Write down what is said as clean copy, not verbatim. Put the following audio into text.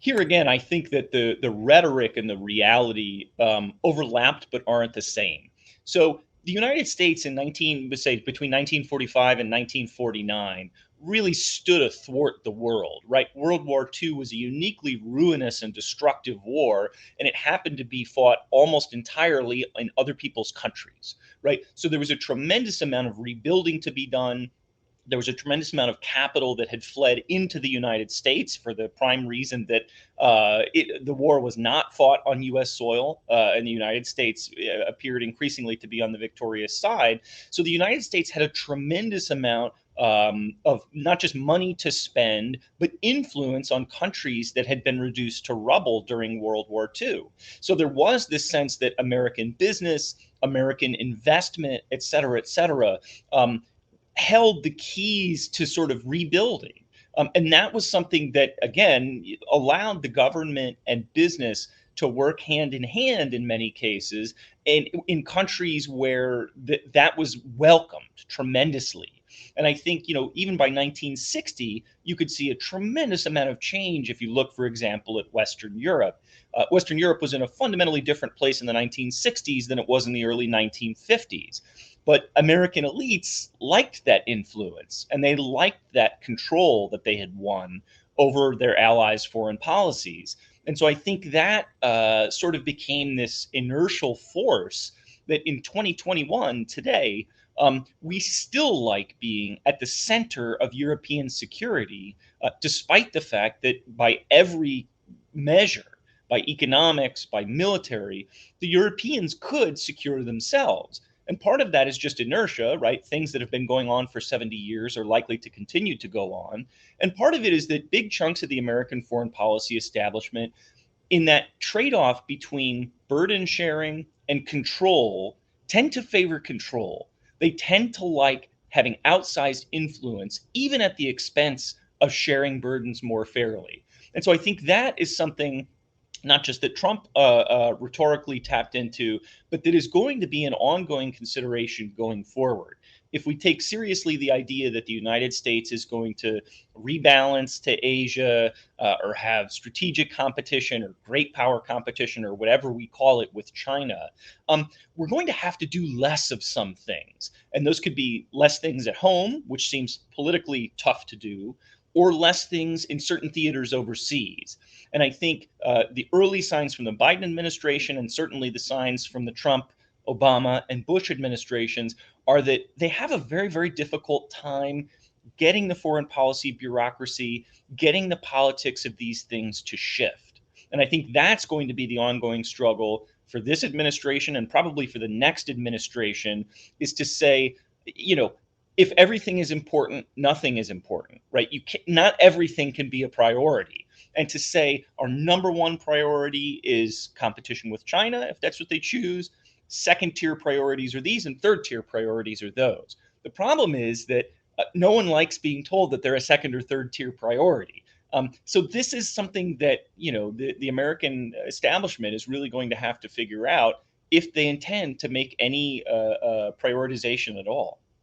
Here again, I think that the rhetoric and the reality overlapped but aren't the same. So the United States in 19, let's say between 1945 and 1949, really stood athwart the world, right? World War II was a uniquely ruinous and destructive war, and it happened to be fought almost entirely in other people's countries, right? So there was a tremendous amount of rebuilding to be done. There was a tremendous amount of capital that had fled into the United States for the prime reason that the war was not fought on U.S. soil, and the United States appeared increasingly to be on the victorious side. So the United States had a tremendous amount of not just money to spend, but influence on countries that had been reduced to rubble during World War II. So there was this sense that American business, American investment, et cetera, held the keys to sort of rebuilding. And that was something that, again, allowed the government and business to work hand in hand in many cases, and in countries where that was welcomed tremendously. And I think, even by 1960, you could see a tremendous amount of change if you look, for example, at Western Europe. Western Europe was in a fundamentally different place in the 1960s than it was in the early 1950s. But American elites liked that influence and they liked that control that they had won over their allies' foreign policies. And so I think that sort of became this inertial force that in 2021, today, we still like being at the center of European security, despite the fact that by every measure, by economics, by military, the Europeans could secure themselves. And part of that is just inertia, right? Things that have been going on for 70 years are likely to continue to go on. And part of it is that big chunks of the American foreign policy establishment, in that trade off between burden sharing and control, tend to favor control. They tend to like having outsized influence, even at the expense of sharing burdens more fairly. And so I think that is something not just that Trump rhetorically tapped into, but that is going to be an ongoing consideration going forward. If we take seriously the idea that the United States is going to rebalance to Asia, or have strategic competition or great power competition or whatever we call it with China, we're going to have to do less of some things. And those could be less things at home, which seems politically tough to do, or less things in certain theaters overseas. And I think the early signs from the Biden administration and certainly the signs from the Trump, Obama, and Bush administrations are that they have a very, very difficult time getting the foreign policy bureaucracy, getting the politics of these things to shift. And I think that's going to be the ongoing struggle for this administration and probably for the next administration, is to say, you know, if everything is important, nothing is important, right? Not everything can be a priority. And to say our number one priority is competition with China, if that's what they choose, second tier priorities are these, and third tier priorities are those. The problem is that no one likes being told that they're a second or third tier priority. So this is something that the American establishment is really going to have to figure out if they intend to make any prioritization at all.